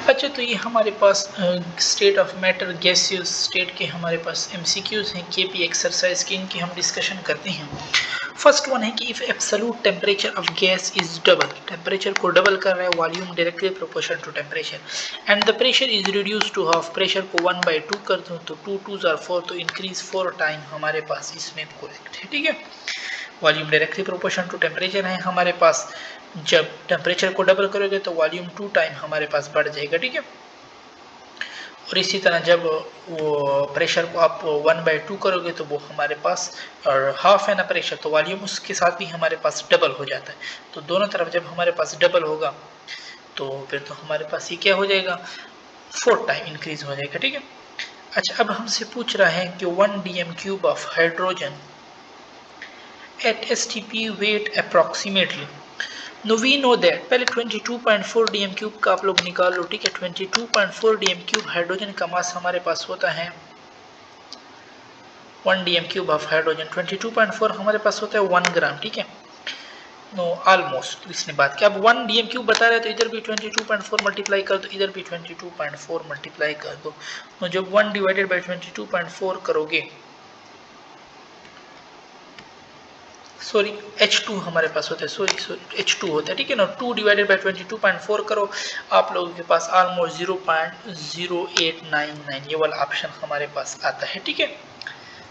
अच्छा, तो ये हमारे पास state of matter gaseous state के हमारे पास एमसीक्यूज हैं केपी एक्सरसाइज की, इनकी हम डिस्कशन करते हैं। फर्स्ट वन है कि if absolute temperature of gas is double, temperature को डबल कर रहा है volume directly proportional to temperature, and the pressure is reduce to half, pressure को 1/2 कर दूं तो 2 2s are 4, तो इंक्रीज 4 टाइम हमारे पास इसमें करेक्ट है। ठीक है, volume directly proportional to temperature है हमारे पास, जब टेम्परेचर को डबल करोगे तो वॉल्यूम 2 टाइम हमारे पास बढ़ जाएगा। ठीक है, और इसी तरह जब वो प्रेशर को आप 1/2 करोगे तो वो हमारे पास, और हाफ है ना प्रेशर, तो वॉल्यूम उसके साथ भी हमारे पास डबल हो जाता है। तो दोनों तरफ जब हमारे पास डबल होगा तो फिर तो हमारे पास ये क्या हो जाएगा, 4 टाइम इंक्रीज हो जाएगा। ठीक है, अच्छा, अब हमसे पूछ रहा है कि 1 dm³ of hydrogen at STP weight approximately. Now we know that पहले 22.4 dm³ का आप लोग निकाल लो। ठीक है, 22.4 dm³ हाइड्रोजन का मास हमारे पास होता है 1 dm³ ऑफ हाइड्रोजन, 22.4 हमारे पास होता है 1 ग्राम। ठीक है, नो ऑलमोस्ट इसने बात की। अब 1 dm³ बता रहे तो इधर भी 22.4 मल्टीप्लाई कर दो, इधर भी 22.4 मल्टीप्लाई कर दो। तो जब 1 डिवाइडेड बाई 22.4 करोगे, सॉरी H2 हमारे पास होता है, सॉरी H2 होता है। ठीक है ना, 2 डिवाइडेड बाई 22.4 करो, आप लोगों के पास ऑलमोस्ट 0.0899 ये वाला ऑप्शन हमारे पास आता है। ठीक है,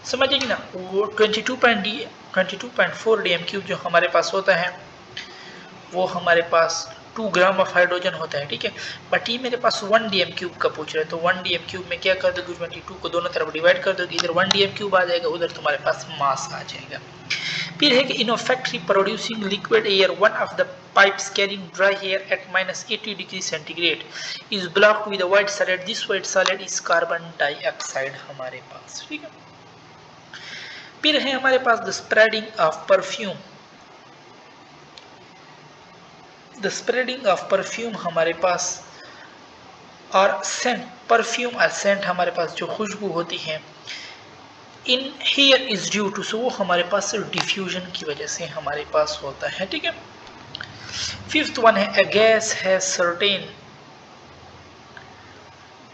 समझिए ना, वो 22.4 dm³ जो हमारे पास होता है वो हमारे पास 2 ग्राम ऑफ हाइड्रोजन होता है। ठीक है, बट ये मेरे पास 1 dm³ का पूछ रहे हैं, तो 1 dm³ में क्या कर दोगे, 22 को दोनों तरफ डिवाइड कर दोगे, इधर 1 dm³ आ जाएगा, उधर तुम्हारे पास मास आ जाएगा। फिर है कि in a factory producing liquid air, one of the pipes carrying dry air at -80 degree centigrade is blocked with a white solid, this white solid is carbon dioxide हमारे पास। ठीक है, फिर है हमारे पास the spreading of perfume, the spreading of perfume हमारे पास, और सेंट, परफ्यूम और सेंट हमारे पास जो खुशबू होती है, in here is due to, so वो हमारे पास डिफ्यूजन की वजह से हमारे पास होता है। ठीक है, फिफ्थ वन है अ गैस है certain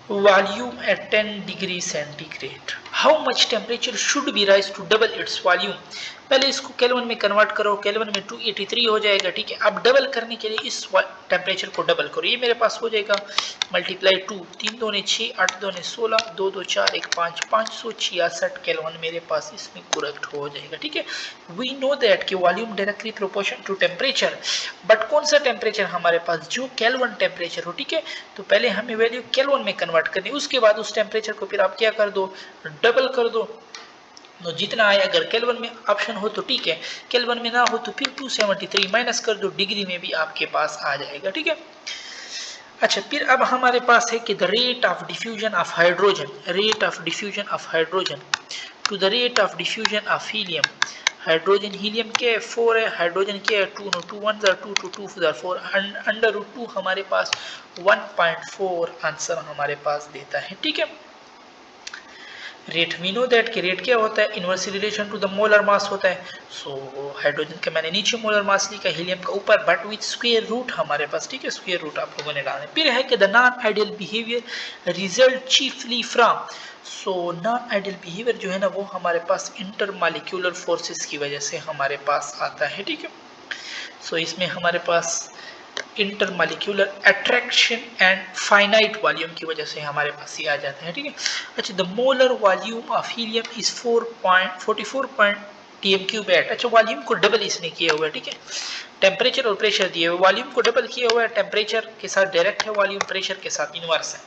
volume at 10 degree centigrade, how much temperature should be raise to double its volume. पहले इसको केल्विन में कन्वर्ट करो, केल्विन में 283 हो जाएगा। ठीक है, अब डबल करने के लिए इस टेम्परेचर को डबल करो, ये मेरे पास हो जाएगा मल्टीप्लाई 2, 3 दूने 6, 8 दूने 16, 2 2 4 1 5, 566 केल्विन मेरे पास इसमें करेक्ट हो जाएगा। ठीक है, वी नो दैट कि volume directly proportion to temperature, but कौन सा टेम्परेचर हमारे पास, जो केल्विन टेम्परेचर हो। ठीक है, तो पहले हमें वैल्यू केल्विन में कन्वर्ट करनी, उसके बाद उस टेम्परेचर को फिर आप क्या कर दो, डबल कर दो। तो जितना आया, अगर केल्विन में ऑप्शन हो तो ठीक है, केल्विन में ना हो तो फिर 273 माइनस कर दो, डिग्री में भी आपके पास आ जाएगा। ठीक है, अच्छा, फिर अब हमारे पास है कि the rate of diffusion of hydrogen, rate of diffusion of hydrogen to the rate of diffusion of helium, hydrogen helium के 4 है, हाइड्रोजन के 2, 2 1 2 2 2 4 अंडर रूट 2 हमारे पास 1.4 आंसर हमारे पास देता है। ठीक है, रेट वी नो दैट कि रेट क्या होता है, inversely relation to the molar mass होता है। सो हाइड्रोजन का मैंने नीचे मोलर मास लिखा, हीलियम का ऊपर, बट विथ स्क्वायर रूट हमारे पास। ठीक है, स्क्वायर रूट आप लोगों ने डालना है। फिर है कि the non ideal behaviour result chiefly from, so non ideal behaviour जो है ना वो हमारे पास इंटरमॉलिक्यूलर फोर्सेस की वजह से हमारे पास आता है। ठीक है, सो इसमें हमारे पास intermolecular attraction and finite volume की वजह से हमारे पास ये आ जाते हैं। ठीक है, अच्छा, the molar volume of helium is 4.44 dm³ at, अच्छा वॉल्यूम को डबल इसने किया हुआ है। ठीक है, टेम्परेचर और प्रेशर दिए हुए, वॉल्यूम को डबल किया हुआ है, टेम्परेचर के साथ डायरेक्ट है वॉल्यूम, प्रेशर के साथ इनवर्स है।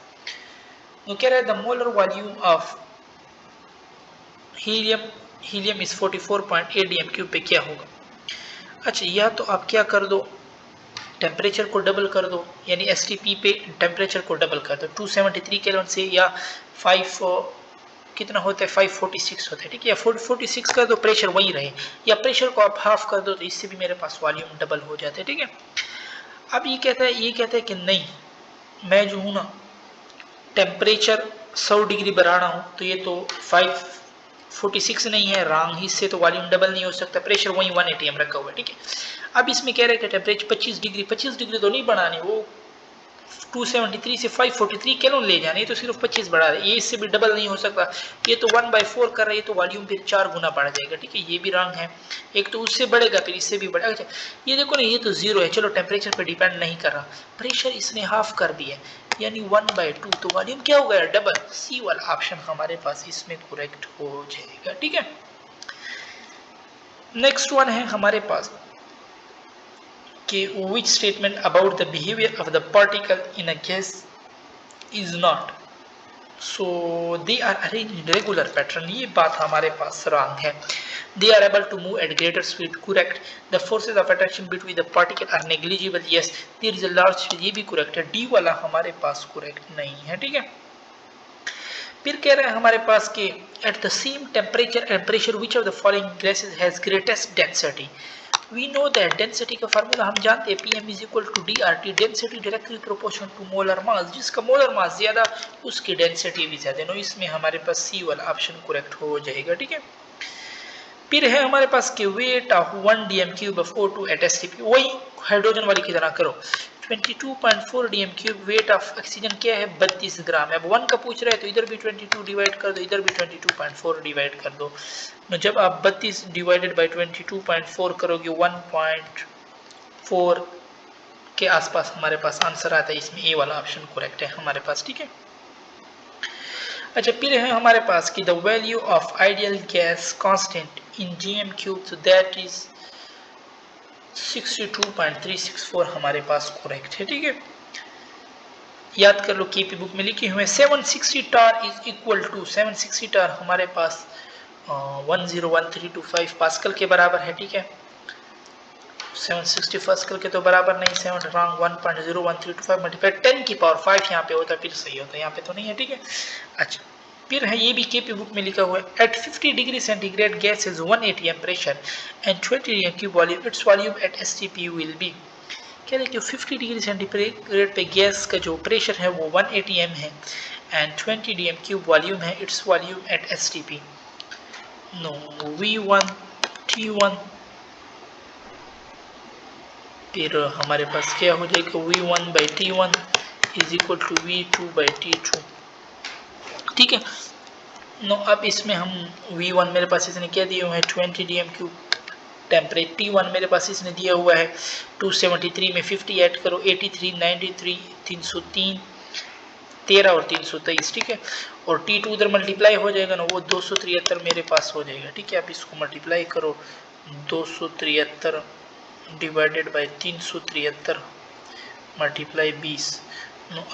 तो कह रहा है the molar volume of helium is 44.8 dm³ पे क्या होगा। अच्छा, या तो आप क्या कर दो, टेम्परेचर को डबल कर दो, यानी STP पे टेम्परेचर को डबल कर दो 273 केल्विन से, या 5 कितना होता है 546 होता है। ठीक है, या 446 कर दो, प्रेशर वही रहे, या प्रेशर को आप हाफ कर दो, तो इससे भी मेरे पास वॉल्यूम डबल हो जाता है। ठीक है, अब ये कहता है कि नहीं, मैं जो हूँ ना टेम्परेचर 100 डिग्री बढ़ा रहा हूँ, तो ये तो 546 नहीं है, रॉन्ग, इससे तो वॉल्यूम डबल नहीं हो सकता, प्रेशर वही 1 atm रखा हुआ है। ठीक है, अब इसमें कह रहे हैं कि टेम्परेचर 25 डिग्री तो नहीं बढ़ानी, वो 273 से 543 कैलोन ले जाना, ये तो सिर्फ 25 बढ़ा रहा है, ये इससे भी डबल नहीं हो सकता, ये तो 1/4 कर रहा है, तो वॉल्यूम फिर 4 गुना बढ़ जाएगा। ठीक है, ये भी रॉन्ग है, एक तो उससे बढ़ेगा फिर इससे भी बढ़ेगा। अच्छा ये देखो ना, ये तो 0 है, चलो टेम्परेचर पे डिपेंड नहीं कर रहा, प्रेशर इसने हाफ कर दिया यानी 1/2, तो वॉल्यूम क्या हो गया डबल। सी वाला ऑप्शन हमारे पास इसमें करेक्ट हो जाएगा। ठीक है, नेक्स्ट वन है हमारे पास कि which statement about the behavior of the particle in a gas is not, so they are arranged in regular pattern, ये बात हमारे पास रॉन्ग है। They are able to move at greater speed, correct. The forces of attraction between the particle are negligible, yes. There is a large, ये भी correct है, D वाला हमारे पास correct नहीं है। ठीक है, फिर कह रहे हैं हमारे पास कि at the same temperature and pressure which of the following gases has greatest density. We know that density का फार्मूला हम जानते हैं, Pm is equal to DRT, density directly proportional to molar mass, जिसका मोलर मास ज्यादा उसकी density भी ज्यादा। No, इसमें हमारे पास सी वाला ऑप्शन करेक्ट हो जाएगा। ठीक है, फिर है हमारे पास कि weight of 1 dm³ of O2 at STP, वही हाइड्रोजन वाली की तरह करो, 22.4 dm³ वेट ऑफ ऑक्सीजन क्या है 32 ग्राम है। अब 1 का पूछ रहा है तो इधर भी 22 डिवाइड कर दो, इधर भी 22.4 डिवाइड कर दो। जब आप 32 डिवाइडेड बाय 22.4 करोगे 1.4 के आसपास हमारे पास आंसर आता है, इसमें ए वाला ऑप्शन करेक्ट है हमारे पास। ठीक है, अच्छा फिर है हमारे पास कि the value of ideal gas constant in gm³, so that is 62.364 हमारे पास करेक्ट है। ठीक है, याद कर लो, केपी बुक में लिखे हुए 760 टार इज इक्वल टू 760 टार हमारे पास 101325 पास्कल के बराबर है। ठीक है, 760 पास्कल के तो बराबर नहीं, 7 रॉन्ग, 1.01325 मल्टीप्लाई 10 की पावर 5 यहाँ पे होता फिर सही होता, यहाँ पे तो नहीं है। ठीक है, अच्छा फिर है ये भी केपी बुक में लिखा हुआ है, at 50 degree centigrade gas is 1 atm pressure and 20 dm³ volume, its volume at STP will be. कह रहे कि 50 डिग्री सेंटीग्रेड पे गैस का जो प्रेशर है वो 1 atm है एंड 20 dm³ वॉल्यूम है, its volume at STP। No, V1 T1, फिर हमारे पास क्या हो जाएगा V1/T1 is equal to V2/T2। ठीक है, नो अब इसमें हम V1 मेरे पास इसने क्या दिया हुआ है 20 dm³, टेम्परेचर T1 मेरे पास इसने दिया हुआ है 273 में 50 ऐड करो 83, 93, 303, 13 और 323। ठीक है, और T2 उधर मल्टीप्लाई हो जाएगा ना, वो 273 मेरे पास हो जाएगा। ठीक है, आप इसको मल्टीप्लाई करो 273 डिवाइडेड बाय 373 मल्टीप्लाई 20,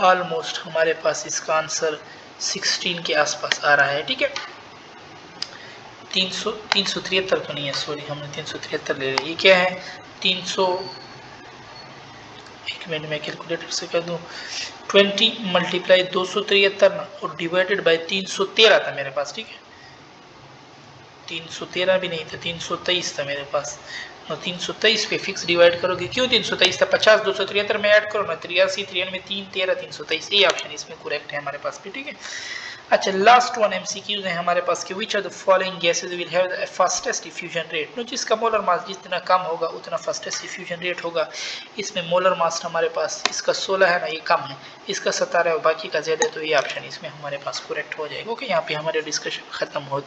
ऑलमोस्ट हमारे पास इसका आंसर 16 के आसपास आ रहा है। ठीक है, 373 तो नहीं है, सॉरी हमने 373 ले लिया, ये क्या है 300, एक मिनट में कैलकुलेटर से कर दूं, 20 मल्टीप्लाई 273 ना और डिवाइडेड बाय 313 था मेरे पास। ठीक है, 313 भी नहीं था, 323 था मेरे पास, 323 पे फिक्स डिवाइड करोगे, क्यों 323 था, 50 273 में ऐड करो ना, 83 93 3 13 323, ये ऑप्शन इसमें करेक्ट है हमारे पास भी। ठीक है, अच्छा लास्ट वन MCQs है हमारे पास कि which are the following gases will have the fastest diffusion rate. No, जिसका मोलर मास जितना कम होगा उतना फास्टेस्ट डिफ्यूजन रेट होगा। इसमें मोलर मास हमारे पास इसका 16 है ना, ये कम है, इसका 17 है और बाकी का ज्यादा है, तो ये ऑप्शन इसमें हमारे पास करेक्ट हो जाएगा। ओके, यहाँ पे हमारे डिस्कशन खत्म होती है।